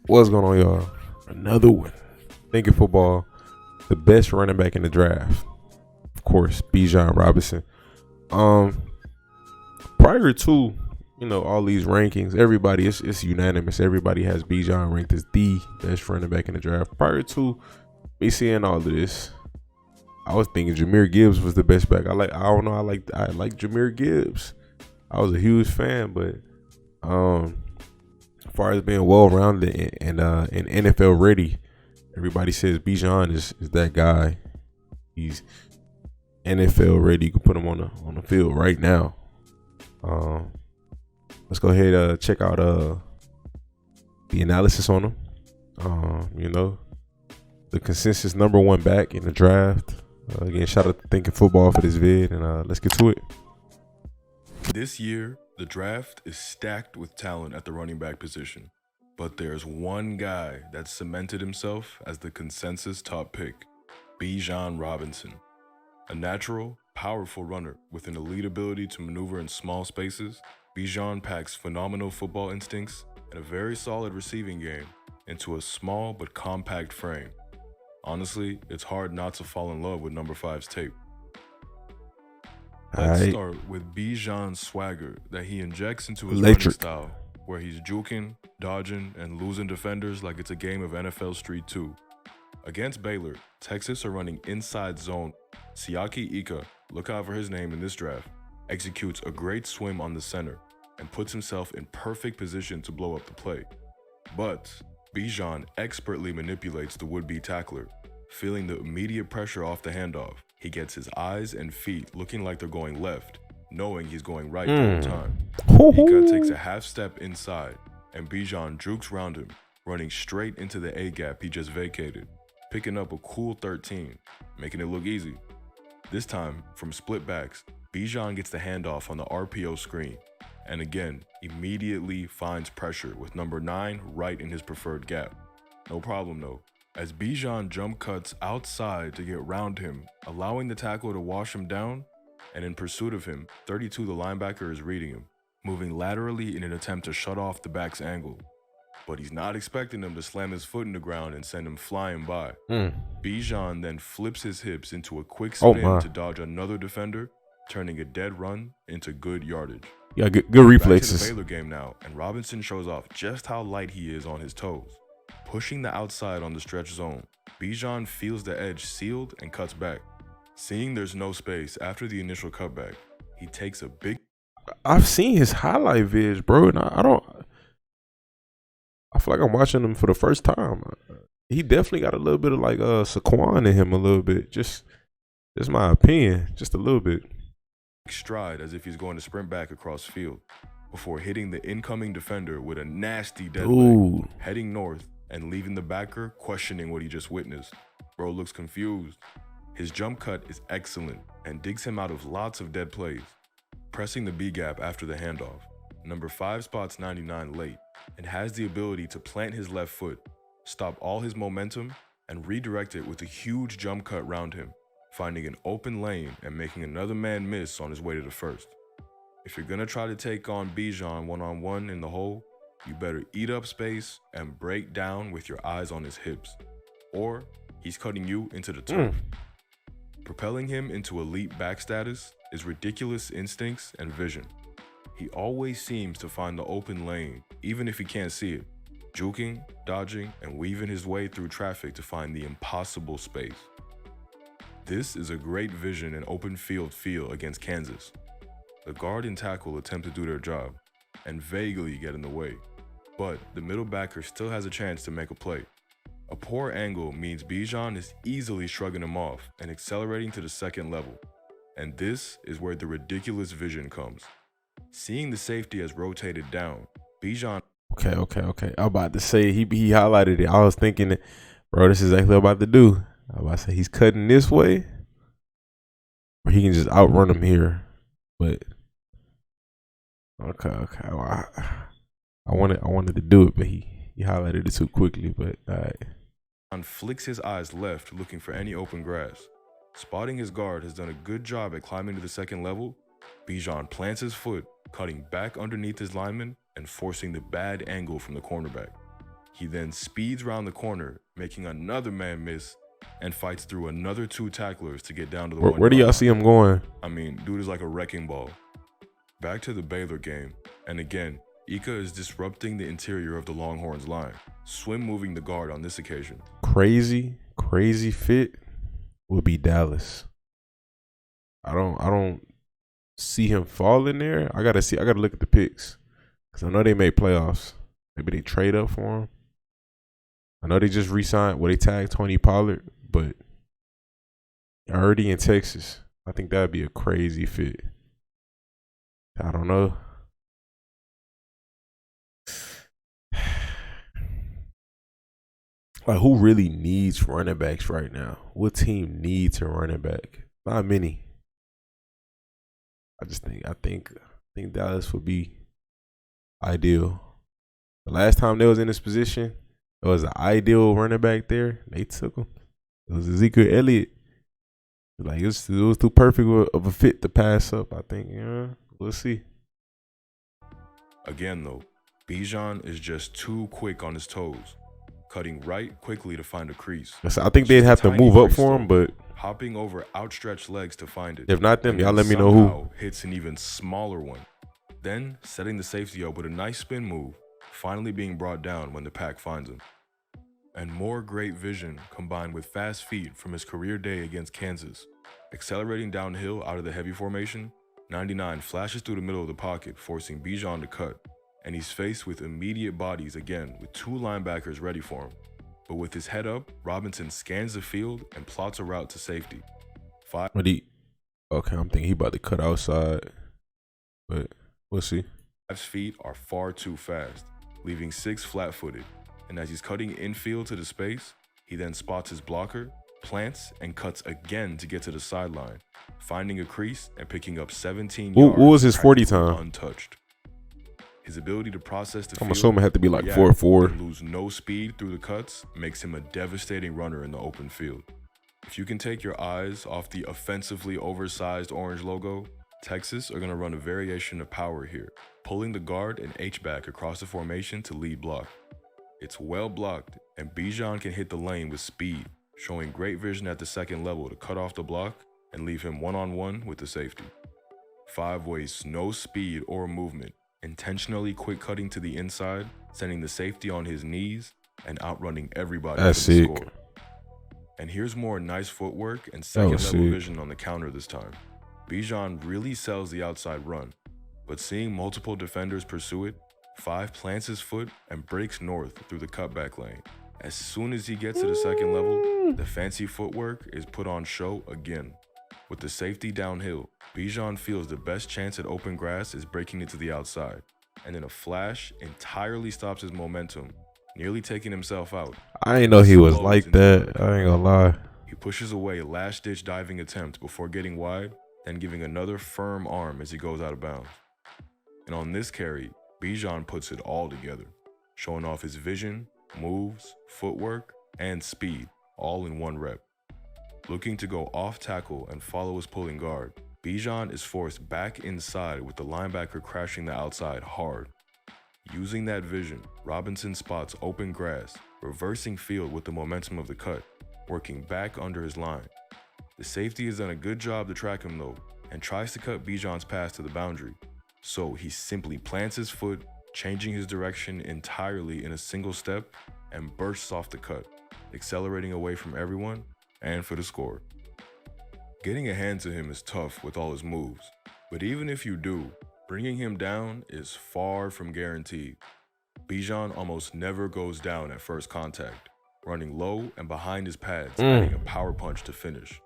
What's going on, y'all? Another one. Thinking football, the best running back in the draft. Of course, Bijan Robinson. Um, Prior to all these rankings, everybody it's unanimous. Everybody has Bijan ranked as the best running back in the draft. Prior to me seeing all of this, I was thinking Jahmyr Gibbs was the best back. I like Jahmyr Gibbs. I was a huge fan, but as far as being well rounded and NFL ready, everybody says Bijan is that guy. He's NFL ready. You can put him on the field right now. Um, let's go ahead check out the analysis on him. The consensus number one back in the draft. Again, shout out to Thinking Football for this vid, and let's get to it. This year, the draft is stacked with talent at the running back position, but there's one guy that cemented himself as the consensus top pick, Bijan Robinson. A natural, powerful runner with an elite ability to maneuver in small spaces, Bijan packs phenomenal football instincts and a very solid receiving game into a small but compact frame. Honestly, it's hard not to fall in love with number 5's tape. Let's Alright. start with Bijan's swagger that he injects into his running Electric. style, where he's juking, dodging, and losing defenders like it's a game of NFL Street 2. Against Baylor, Texas are running inside zone. Siaki Ika, look out for his name in this draft, executes a great swim on the center and puts himself in perfect position to blow up the play. But Bijan expertly manipulates the would-be tackler. Feeling the immediate pressure off the handoff, he gets his eyes and feet looking like they're going left, knowing he's going right the whole time. Ika takes a half step inside, and Bijan jukes round him, running straight into the A-gap he just vacated, picking up a cool 13, making it look easy. This time, from split backs, Bijan gets the handoff on the RPO screen, and again, immediately finds pressure with number 9 right in his preferred gap. No problem though, as Bijan jump cuts outside to get round him, allowing the tackler to wash him down, and in pursuit of him, 32 the linebacker is reading him, moving laterally in an attempt to shut off the back's angle. But he's not expecting him to slam his foot in the ground and send him flying by. Bijan then flips his hips into a quick spin to dodge another defender, turning a dead run into good yardage. Yeah, good Back to the reflexes. Baylor game now, and Robinson shows off just how light he is on his toes. Pushing the outside on the stretch zone, Bijan feels the edge sealed and cuts back. Seeing there's no space after the initial cutback, he takes a big I've seen his highlight vids, bro, and I don't. I feel like I'm watching him for the first time. He definitely got a little bit of like Saquon in him, a little bit. Just my opinion, just a little bit. stride as if he's going to sprint back across field before hitting the incoming defender with a nasty dead leg, Ooh. heading north and leaving the backer questioning what he just witnessed. Bro looks confused. His jump cut is excellent and digs him out of lots of dead plays, pressing the B gap after the handoff. Number 5 spots 99 late and has the ability to plant his left foot, stop all his momentum, and redirect it with a huge jump cut round him, finding an open lane and making another man miss on his way to the first. If you're gonna try to take on Bijan one-on-one in the hole, you better eat up space and break down with your eyes on his hips, or he's cutting you into the turf. Propelling him into elite back status is ridiculous instincts and vision. He always seems to find the open lane, even if he can't see it, juking, dodging, and weaving his way through traffic to find the impossible space. This is a great vision and open field feel against Kansas. The guard and tackle attempt to do their job and vaguely get in the way, but the middle backer still has a chance to make a play. A poor angle means Bijan is easily shrugging him off and accelerating to the second level. And this is where the ridiculous vision comes. Seeing the safety has rotated down, Bijan Okay. I'm about to say he highlighted it. I was thinking that, bro, this is exactly what I'm about to do. I'm about to say he's cutting this way, or he can just outrun him here. But okay. Well, I wanted to do it, but he highlighted it too quickly. But all right. flicks his eyes left looking for any open grass. Spotting his guard has done a good job at climbing to the second level. Bijan plants his foot, cutting back underneath his lineman and forcing the bad angle from the cornerback. He then speeds around the corner, making another man miss, and fights through another 2 tacklers to get down to the 1 Where do y'all see him going? I mean, dude is like a wrecking ball. Back to the Baylor game, and again, Ika is disrupting the interior of the Longhorns line, swim moving the guard on this occasion. Crazy fit would be Dallas. I don't see him falling there. I gotta look at the picks, because I know they made playoffs. Maybe they trade up for him. I know they just re-signed. Well, they tagged Tony Pollard, but already in Texas. I think that'd be a crazy fit. I don't know. Like, who really needs running backs right now? What team needs a running back? Not many. I think Dallas would be ideal. The last time they was in this position, it was an ideal running back there. They took him. It was Ezekiel Elliott. Like, it was too perfect of a fit to pass up. I think. Yeah, we'll see. Again, though, Bijan is just too quick on his toes, cutting right quickly to find a crease. I think they'd have to move up for him, but hopping over outstretched legs to find it. If not them, y'all let me know who. Hits an even smaller one. Then setting the safety up with a nice spin move, finally being brought down when the pack finds him. And more great vision combined with fast feet from his career day against Kansas. Accelerating downhill out of the heavy formation, 99 flashes through the middle of the pocket, forcing Bijan to cut. And he's faced with immediate bodies again with 2 linebackers ready for him. But with his head up, Robinson scans the field and plots a route to safety. Okay, I'm thinking he about to cut outside, but we'll see. 5's feet are far too fast, leaving 6 flat-footed. And as he's cutting infield to the space, he then spots his blocker, plants, and cuts again to get to the sideline, finding a crease and picking up 17 yards. What was his 40 time? Untouched. His ability to process the field, I'm assuming it had to be like 4.4. and lose no speed through the cuts makes him a devastating runner in the open field. If you can take your eyes off the offensively oversized orange logo, Texas are going to run a variation of power here, pulling the guard and H-back across the formation to lead block. It's well blocked, and Bijan can hit the lane with speed, showing great vision at the second level to cut off the block and leave him one-on-one with the safety. 5 wastes no speed or movement, intentionally quick cutting to the inside, sending the safety on his knees and outrunning everybody That's for the sick. score. And here's more nice footwork and second level vision on the counter this time. Bijan really sells the outside run, but seeing multiple defenders pursue it, 5 plants his foot and breaks north through the cutback lane. As soon as he gets to the second level, the fancy footwork is put on show again. With the safety downhill, Bijan feels the best chance at open grass is breaking it to the outside, and in a flash, entirely stops his momentum, nearly taking himself out. I didn't know he was like that. I ain't gonna lie. He pushes away a last-ditch diving attempt before getting wide, then giving another firm arm as he goes out of bounds. And on this carry, Bijan puts it all together, showing off his vision, moves, footwork, and speed, all in one rep. Looking to go off tackle and follow his pulling guard, Bijan is forced back inside with the linebacker crashing the outside hard. Using that vision, Robinson spots open grass, reversing field with the momentum of the cut, working back under his line. The safety has done a good job to track him though, and tries to cut Bijan's pass to the boundary. So he simply plants his foot, changing his direction entirely in a single step, and bursts off the cut, accelerating away from everyone and for the score. Getting a hand to him is tough with all his moves, but even if you do, bringing him down is far from guaranteed. Bijan almost never goes down at first contact, running low and behind his pads, adding a power punch to finish.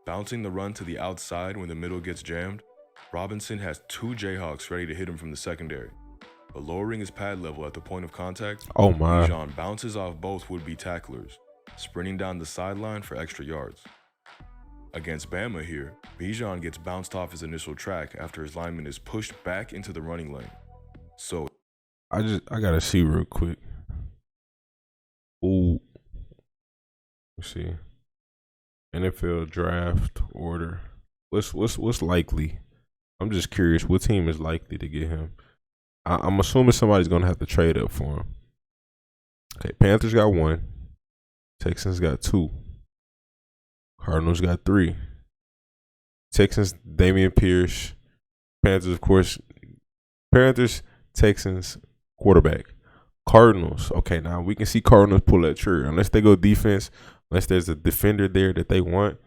Bouncing the run to the outside when the middle gets jammed, Robinson has 2 Jayhawks ready to hit him from the secondary. But lowering his pad level at the point of contact, Bijan bounces off both would-be tacklers, sprinting down the sideline for extra yards. Against Bama here, Bijan gets bounced off his initial track after his lineman is pushed back into the running lane. So, I gotta see real quick. Ooh, let's see. NFL draft order. What's likely? I'm just curious. What team is likely to get him? I'm assuming somebody's gonna have to trade up for him. Okay, Panthers got 1. Texans got 2. Cardinals got 3. Texans, Dameon Pierce. Panthers, of course. Panthers, Texans, quarterback. Cardinals. Okay, now we can see Cardinals pull that trigger. Unless they go defense, unless there's a defender there that they want,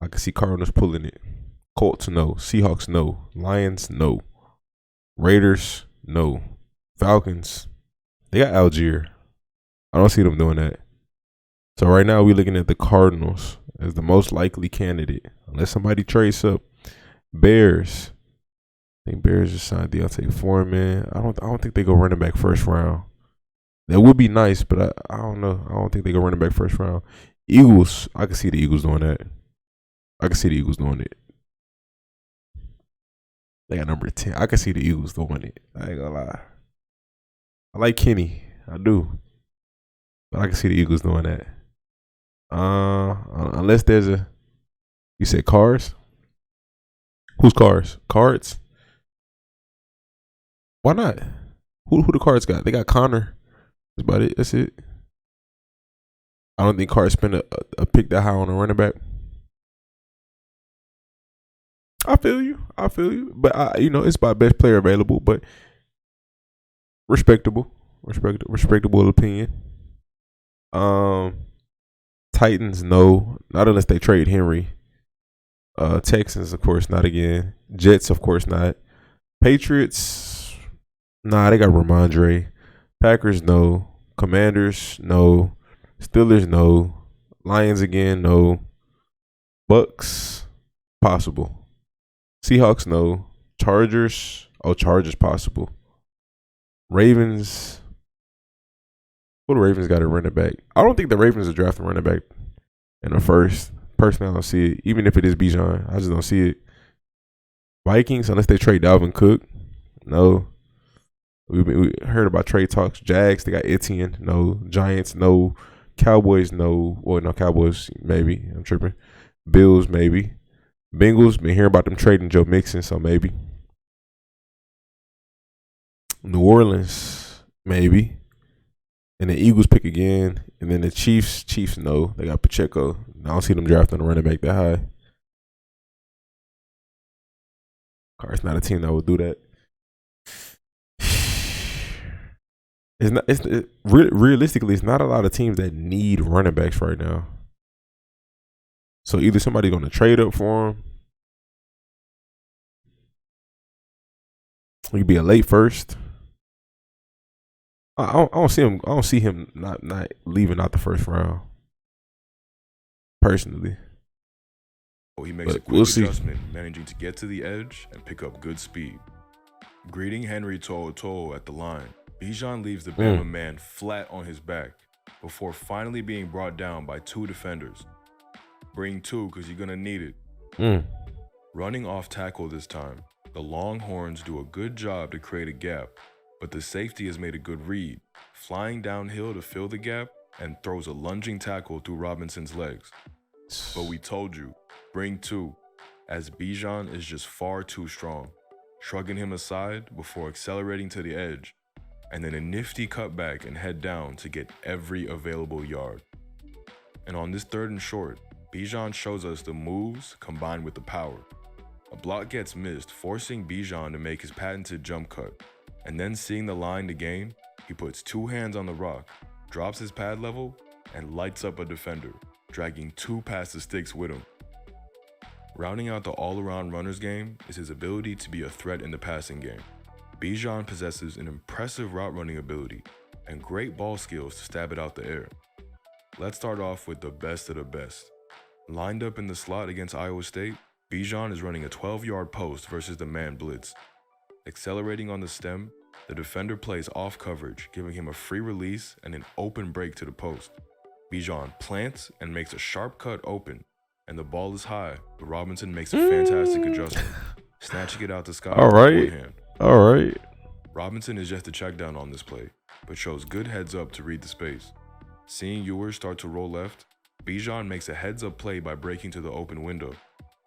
I can see Cardinals pulling it. Colts, no. Seahawks, no. Lions, no. Raiders, no. Falcons, they got Algier. I don't see them doing that. So right now we're looking at the Cardinals as the most likely candidate, unless somebody trades up. Bears. I think Bears just signed Deontay Foreman. I don't think they go running back first round. That would be nice, but I don't know. I don't think they go running back first round. Eagles. I can see the Eagles doing that. I can see the Eagles doing it. They got number 10. I can see the Eagles doing it. I ain't gonna lie. I like Kenny. I do. But I can see the Eagles doing that. Unless there's a, you said Cars? Who's Cars? Cards? Why not? Who the Cards got? They got Connor. That's about it. That's it. I don't think Cards spend a pick that high on a running back. I feel you. But it's my best player available, but respectable opinion. Titans, no, not unless they trade Henry. Texans, of course, not again. Jets, of course, not. Patriots, nah, they got Ramondre. Packers, no. Commanders, no. Steelers, no. Lions again, no. Bucks, possible. Seahawks, no. Chargers, Chargers possible. Ravens, the Ravens got a running back. I don't think the Ravens are drafting running back in the first. Personally, I don't see it. Even if it is Bijan, I just don't see it. Vikings, unless they trade Dalvin Cook, no. We heard about trade talks. Jags, they got Etienne, no. Giants, no. Cowboys, no. Well, no, Cowboys, maybe. I'm tripping. Bills, maybe. Bengals, been hearing about them trading Joe Mixon, so maybe. New Orleans, maybe. And the Eagles pick again. And then the Chiefs, no. They got Pacheco. I don't see them drafting a running back that high. Cards not a team that would do that. Realistically, it's not a lot of teams that need running backs right now. So either somebody's going to trade up for him. He could be a late first. I don't see him. I don't see him not leaving out the first round. Personally, he makes a quick adjustment, managing to get to the edge and pick up good speed. Greeting Henry To'o at the line, Bijan leaves the Bama man flat on his back before finally being brought down by 2 defenders. Bring 2 because you're gonna need it. Running off tackle this time, the Longhorns do a good job to create a gap, but the safety has made a good read, flying downhill to fill the gap and throws a lunging tackle through Robinson's legs. But we told you, bring 2, as Bijan is just far too strong, shrugging him aside before accelerating to the edge, and then a nifty cutback and head down to get every available yard. And on this 3rd and short, Bijan shows us the moves combined with the power. A block gets missed, forcing Bijan to make his patented jump cut. And then seeing the line to gain, he puts 2 hands on the rock, drops his pad level, and lights up a defender, dragging 2 past the sticks with him. Rounding out the all-around runner's game is his ability to be a threat in the passing game. Bijan possesses an impressive route running ability and great ball skills to stab it out the air. Let's start off with the best of the best. Lined up in the slot against Iowa State, Bijan is running a 12-yard post versus the man blitz. Accelerating on the stem, the defender plays off coverage, giving him a free release and an open break to the post. Bijan plants and makes a sharp cut open, and the ball is high, but Robinson makes a fantastic adjustment, snatching it out the sky with one hand. All right. Robinson is just a check down on this play, but shows good heads up to read the space. Seeing Ewers start to roll left, Bijan makes a heads up play by breaking to the open window.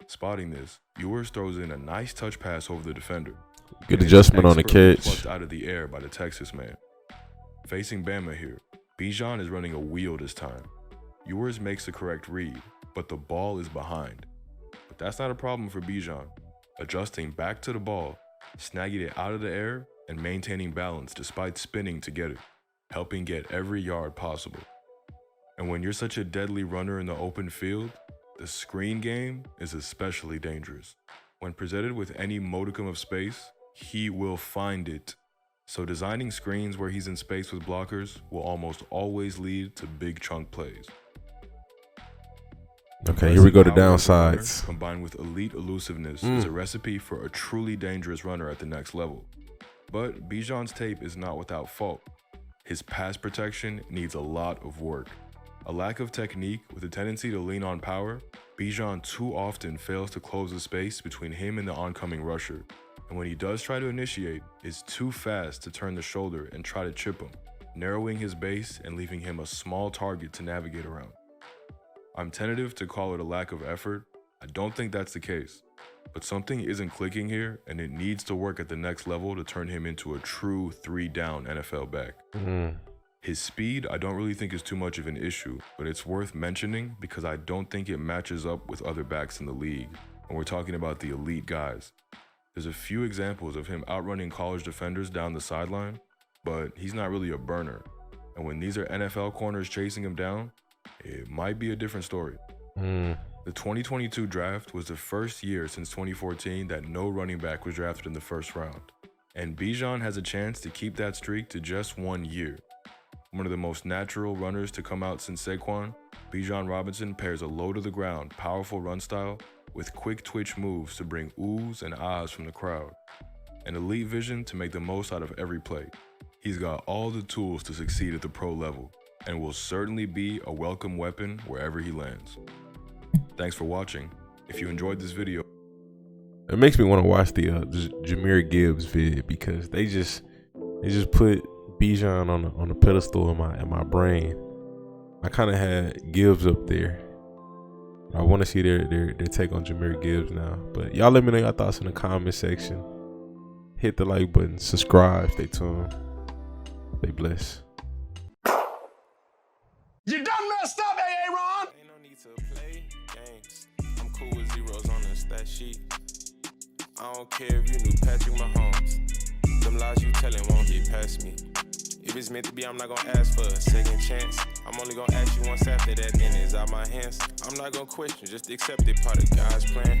Spotting this, Ewers throws in a nice touch pass over the defender. Good adjustment on the catch. Plucked out of the air by the Texas man. Facing Bama here, Bijan is running a wheel this time. Yours makes the correct read, but the ball is behind. But that's not a problem for Bijan. Adjusting back to the ball, snagging it out of the air, and maintaining balance despite spinning to get it, helping get every yard possible. And when you're such a deadly runner in the open field, the screen game is especially dangerous. When presented with any modicum of space, he will find it. So designing screens where he's in space with blockers will almost always lead to big chunk plays. Okay, here we go to Power as a runner, downsides. combined with elite elusiveness is a recipe for a truly dangerous runner at the next level. But Bijan's tape is not without fault. His pass protection needs a lot of work. A lack of technique with a tendency to lean on power, Bijan too often fails to close the space between him and the oncoming rusher. And when he does try to initiate, is too fast to turn the shoulder and try to chip him, narrowing his base and leaving him a small target to navigate around. I'm tentative to call it a lack of effort. I don't think that's the case. But something isn't clicking here, and it needs to work at the next level to turn him into a true 3-down NFL back. His speed, I don't really think is too much of an issue, but it's worth mentioning because I don't think it matches up with other backs in the league, and we're talking about the elite guys. There's a few examples of him outrunning college defenders down the sideline, but he's not really a burner. And when these are NFL corners chasing him down, it might be a different story. The 2022 draft was the first year since 2014 that no running back was drafted in the first round. And Bijan has a chance to keep that streak to just 1 year. One of the most natural runners to come out since Saquon, Bijan Robinson pairs a low-to-the-ground, powerful run style with quick twitch moves to bring oohs and ahs from the crowd. An elite vision to make the most out of every play. He's got all the tools to succeed at the pro level, and will certainly be a welcome weapon wherever he lands. Thanks for watching. If you enjoyed this video, It makes me want to watch the Jahmyr Gibbs vid because they just put Bijan on a pedestal in my brain. I kind of had Gibbs up there. I want to see their take on Jahmyr Gibbs now. But y'all let me know your thoughts in the comment section. Hit the like button, subscribe, stay tuned. Stay blessed. You done messed up, Aaron! Ain't no need to play games. I'm cool with zeros on the stat sheet. I don't care if you knew Patrick Mahomes. Them lies you telling won't get past me. If it's meant to be, I'm not gonna ask for a second chance. I'm only gonna ask you once after that, then it's out my hands. I'm not gonna question, just accept it, part of God's plan.